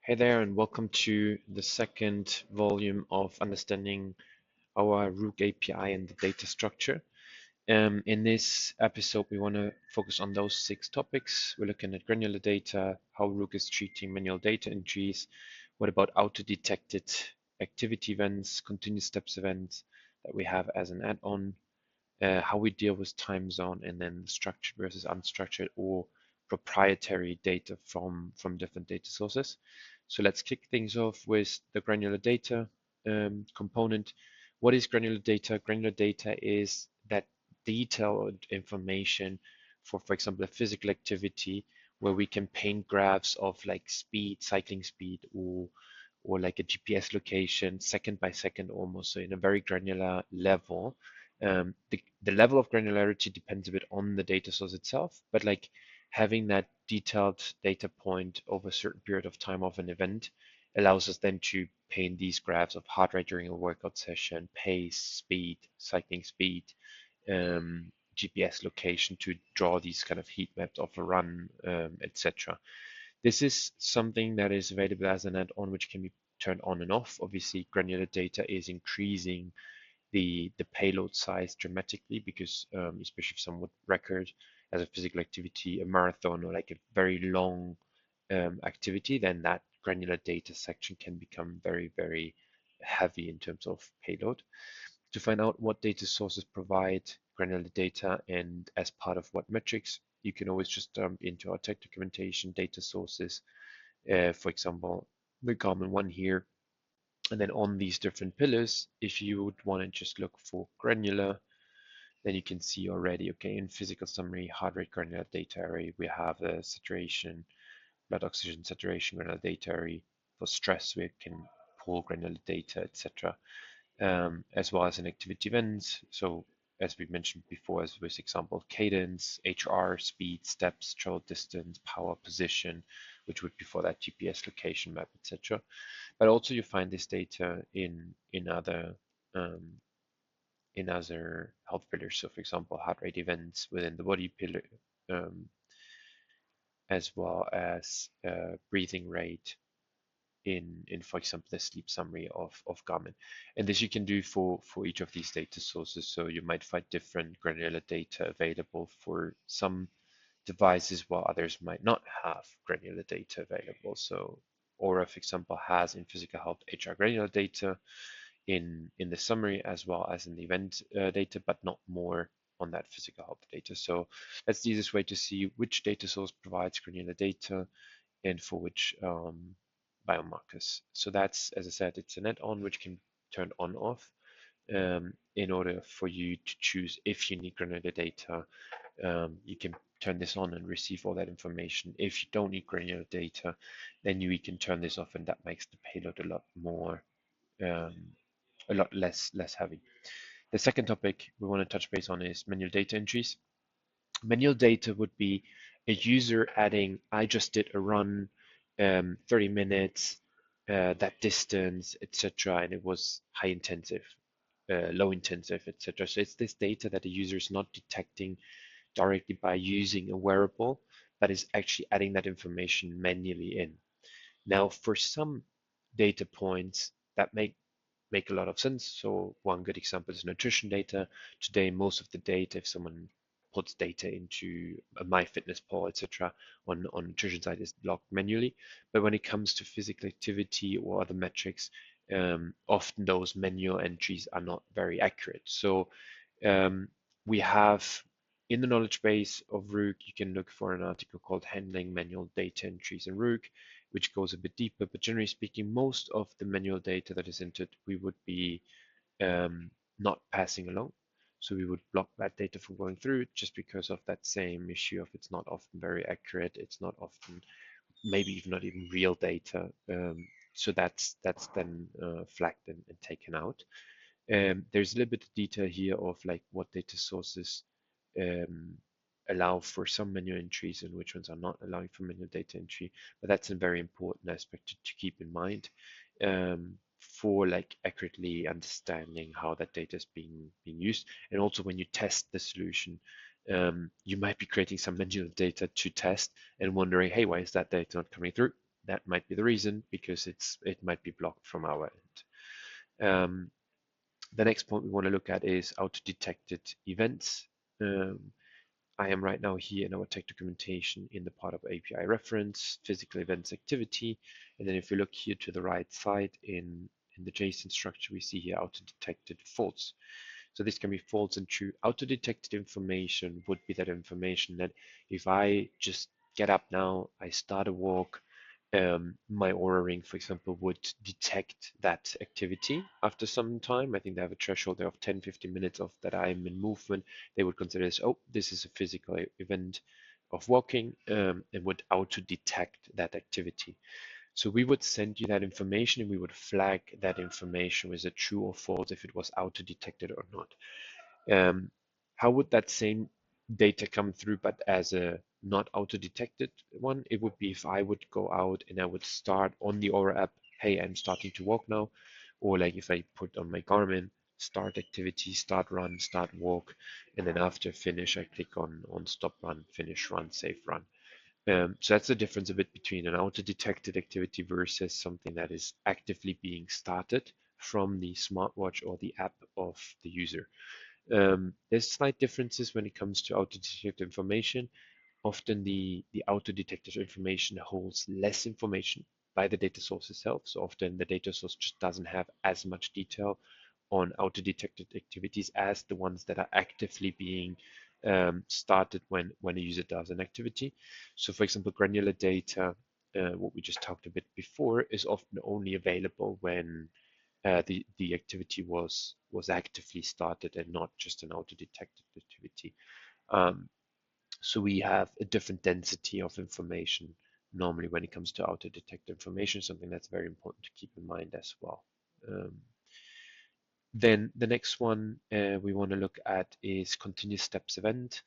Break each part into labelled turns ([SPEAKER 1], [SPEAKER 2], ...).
[SPEAKER 1] Hey there, and welcome to the second volume of understanding our ROOK API and the data structure. In this episode, we want to focus on those 6 topics. We're looking at granular data, how ROOK is treating manual data entries, what about auto-detected activity events, continuous steps events that we have as an add-on, how we deal with time zone, and then structured versus unstructured or proprietary data from different data sources. So let's kick things off with the granular data component. What is granular data? Granular data is that detailed information for example, a physical activity where we can paint graphs of like speed, cycling speed, or like a GPS location, second by second almost, so in a very granular level. The level of granularity depends a bit on the data source itself, but like having that detailed data point over a certain period of time of an event allows us then to paint these graphs of heart rate during a workout session, pace, speed, cycling speed, GPS location to draw these kind of heat maps of a run, etc. This is something that is available as an add-on which can be turned on and off. Obviously, granular data is increasing the payload size dramatically because especially if someone would record as a physical activity, a marathon or like a very long activity, then that granular data section can become very, very heavy in terms of payload. To find out what data sources provide granular data and as part of what metrics, you can always just jump into our tech documentation, data sources, for example, the common one here. And then on these different pillars, if you would want to just look for granular, then you can see already, okay, in physical summary, heart rate granular data array, we have a saturation, blood oxygen saturation granular data array. For stress, we can pull granular data, etc. As well as an activity events. So as we mentioned before, as with example, cadence, HR, speed, steps, travel distance, power, position, which would be for that GPS location map, etc. But also you find this data in other health pillars. So for example, heart rate events within the body pillar, as well as breathing rate in for example the sleep summary of Garmin. And this you can do for each of these data sources. So you might find different granular data available for some devices while others might not have granular data available. So Aura, for example, has in physical health HR granular data in the summary as well as in the event data, but not more on that physical health data. So that's the easiest way to see which data source provides granular data and for which biomarkers. So that's, as I said, it's an add-on which can turn on off in order for you to choose if you need granular data. You can turn this on and receive all that information. If you don't need granular data, then you can turn this off, and that makes the payload a lot less heavy. The second topic we want to touch base on is manual data entries. Manual data would be a user adding, I just did a run, 30 minutes, that distance, etc., and it was high intensive, low intensive, etc. So it's this data that the user is not detecting directly by using a wearable, but is actually adding that information manually in. Now, for some data points that make a lot of sense. So one good example is nutrition data. Today, most of the data, if someone puts data into a MyFitnessPal, etc., on nutrition side is logged manually. But when it comes to physical activity or other metrics, often those manual entries are not very accurate. So we have in the knowledge base of ROOK, you can look for an article called Handling Manual Data Entries in ROOK, which goes a bit deeper. But generally speaking, most of the manual data that is entered, we would be not passing along. So we would block that data from going through just because of that same issue of it's not often very accurate. It's not often, maybe even not even real data. So that's then flagged and taken out. There's a little bit of detail here of like what data sources allow for some manual entries and which ones are not allowing for manual data entry. But that's a very important aspect to keep in mind for like accurately understanding how that data is being used. And also when you test the solution, you might be creating some manual data to test and wondering, hey, why is that data not coming through? that might be the reason, because it might be blocked from our end. The next point we want to look at is auto-detected events. Um, I am right now here in our tech documentation in the part of API reference, physical events activity. And then if we look here to the right side in the JSON structure, we see here auto-detected false. So this can be false and true. Auto-detected information would be that information that if I just get up now, I start a walk, my Aura Ring, for example, would detect that activity after some time. I think they have a threshold there of 10, 15 minutes of that I'm in movement. They would consider this, oh, this is a physical event of walking, and would auto-detect that activity. So we would send you that information and we would flag that information with a true or false if it was auto-detected or not. How would that same data come through, but as a not auto-detected one? It would be if I would go out and I would start on the Aura app, hey, I'm starting to walk now, or like if I put on my Garmin, start activity, start run, start walk, and then after finish, I click on stop run, finish run, save run. So that's the difference a bit between an auto-detected activity versus something that is actively being started from the smartwatch or the app of the user. There's slight differences when it comes to auto-detected information. Often the auto-detected information holds less information by the data source itself. So often the data source just doesn't have as much detail on auto-detected activities as the ones that are actively being started when a user does an activity. So for example, granular data, what we just talked a bit before, is often only available when the activity was actively started and not just an auto-detected activity. So we have a different density of information normally when it comes to auto-detected information, something that's very important to keep in mind as well. Then the next one we want to look at is continuous steps event.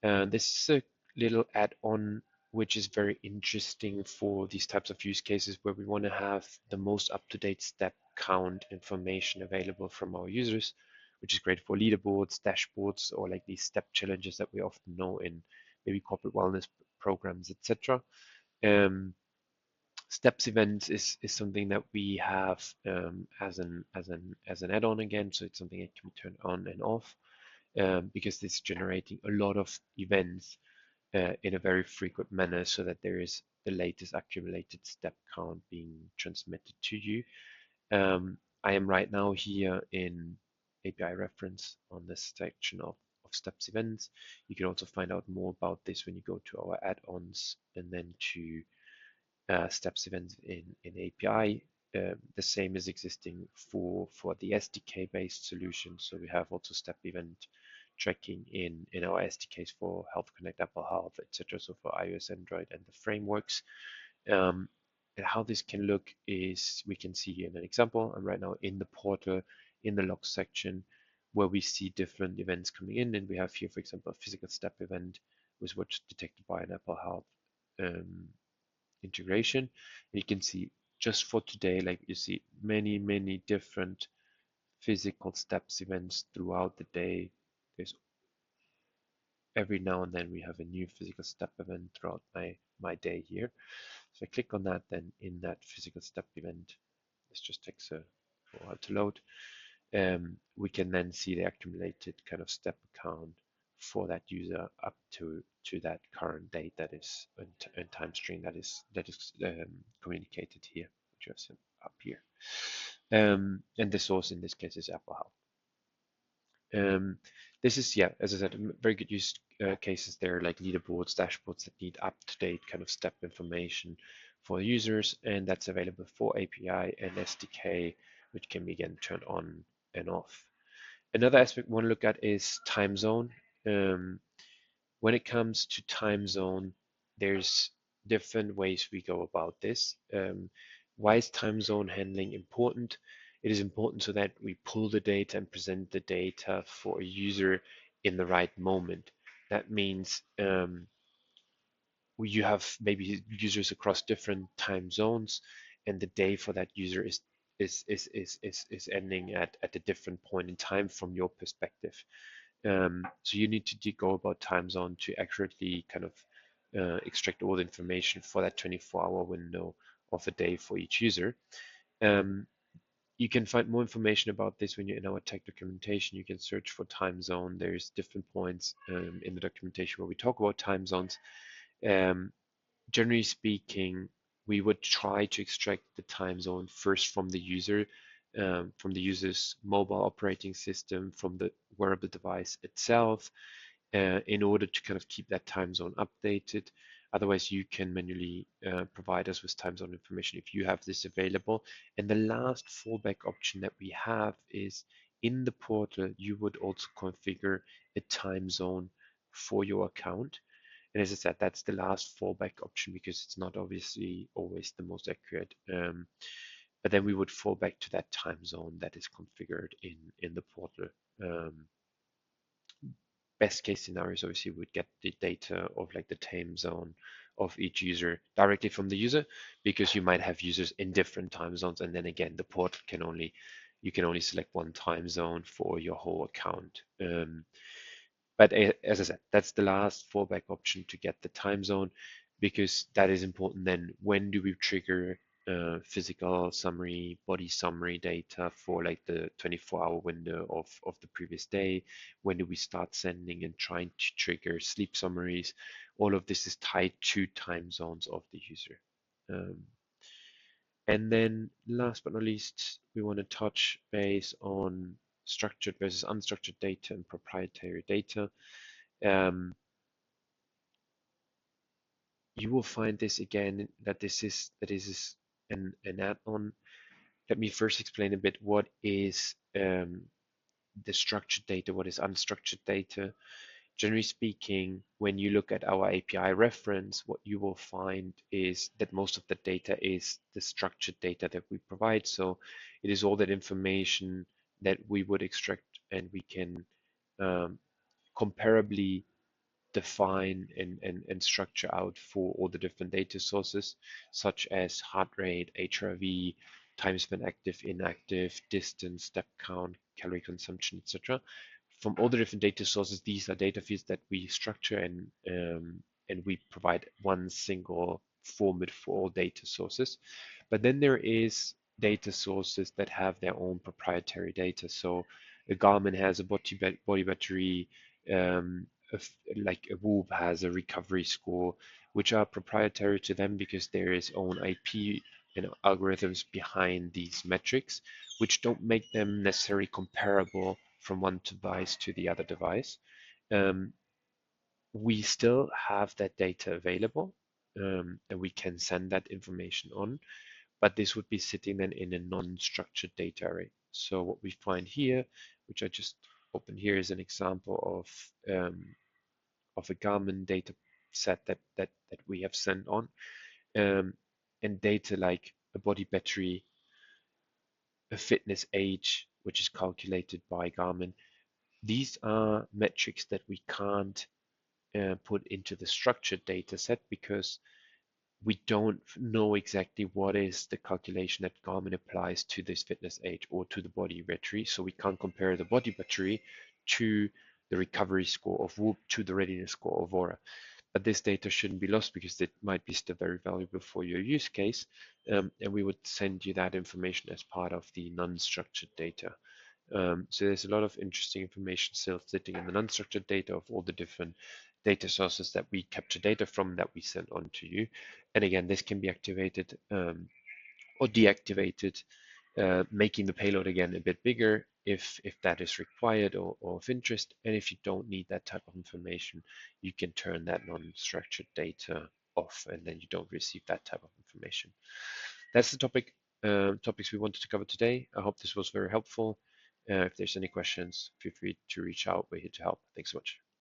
[SPEAKER 1] This is a little add-on which is very interesting for these types of use cases where we want to have the most up-to-date step count information available from our users, which is great for leaderboards, dashboards, or like these step challenges that we often know in maybe corporate wellness programs, etc. Steps events is something that we have as an add-on again, so it's something that can be turned on and off because it's generating a lot of events in a very frequent manner so that there is the latest accumulated step count being transmitted to you. I am right now here in API reference on this section of steps events. You can also find out more about this when you go to our add-ons and then to steps events in API. The same is existing for the SDK-based solution. So we have also step event tracking in our SDKs for Health Connect, Apple Health, etc. So for iOS, Android, and the frameworks. And how this can look is we can see here in an example. I'm right now in the portal in the logs section where we see different events coming in, and we have here, for example, a physical step event was what's detected by an Apple Health integration. And you can see just for today, like you see many different physical steps events throughout the day. There's every now and then we have a new physical step event throughout my day here. So I click on that, then in that physical step event, this just takes a while to load. We can then see the accumulated kind of step count for that user up to that current date that is and time string that is communicated here, which you have sent up here. And the source in this case is Apple Health. This is, yeah, as I said, very good use cases there, like leaderboards, dashboards that need up-to-date kind of step information for users, and that's available for API and SDK, which can be again turned on and off. Another aspect we want to look at is time zone. When it comes to time zone, there's different ways we go about this. Why is time zone handling important? It is important so that we pull the data and present the data for a user in the right moment. That means you have maybe users across different time zones, and the day for that user is ending at a different point in time from your perspective. So you need to go about time zone to accurately kind of extract all the information for that 24-hour window of a day for each user. Um, you can find more information about this when you're in our tech documentation. You can search for time zone. There's different points in the documentation where we talk about time zones. Um, Generally speaking, we would try to extract the time zone first from the user, from the user's mobile operating system, from the wearable device itself, in order to kind of keep that time zone updated. Otherwise, you can manually provide us with time zone information if you have this available. And the last fallback option that we have is in the portal, you would also configure a time zone for your account. And as I said, that's the last fallback option because it's not obviously always the most accurate. But then we would fall back to that time zone that is configured in the portal. Um, Best case scenario is obviously we'd get the data of like the time zone of each user directly from the user, because you might have users in different time zones, and then again the portal can only you can only select one time zone for your whole account. But as I said, that's the last fallback option to get the time zone, because that is important. Then when do we trigger physical summary, body summary data for like the 24-hour window of the previous day? When do we start sending and trying to trigger sleep summaries? All of this is tied to time zones of the user. And then last but not least, we want to touch base on structured versus unstructured data and proprietary data. Um, you will find this again that this is an add-on. Let me first explain a bit what is the structured data, what is unstructured data. Generally speaking, when you look at our API reference, what you will find is that most of the data is the structured data that we provide. So it is all that information that we would extract, and we can comparably define and structure out for all the different data sources, such as heart rate, HRV, time spent active, inactive, distance, step count, calorie consumption, etc. From all the different data sources, these are data fields that we structure, and we provide one single format for all data sources. But then there is data sources that have their own proprietary data. So a Garmin has a body battery, um, like a Whoop has a recovery score, which are proprietary to them because there is own IP and algorithms behind these metrics, which don't make them necessarily comparable from one device to the other device. Um, we still have that data available, and we can send that information on, but this would be sitting then in a non-structured data array. So what we find here, which I just opened here, is an example of a Garmin data set that we have sent on, um, and data like a body battery, a fitness age, which is calculated by Garmin. These are metrics that we can't put into the structured data set because we don't know exactly what is the calculation that Garmin applies to this fitness age or to the body battery. So we can't compare the body battery to the recovery score of Whoop to the readiness score of Aura. But this data shouldn't be lost because it might be still very valuable for your use case. And we would send you that information as part of the non-structured data. So there's a lot of interesting information still sitting in the unstructured data of all the different data sources that we capture data from that we send on to you. And again, this can be activated or deactivated, making the payload again a bit bigger if that is required or of interest. And if you don't need that type of information, you can turn that non-structured data off, and then you don't receive that type of information. That's the topics we wanted to cover today. I hope this was very helpful. If there's any questions, feel free to reach out. We're here to help. Thanks so much.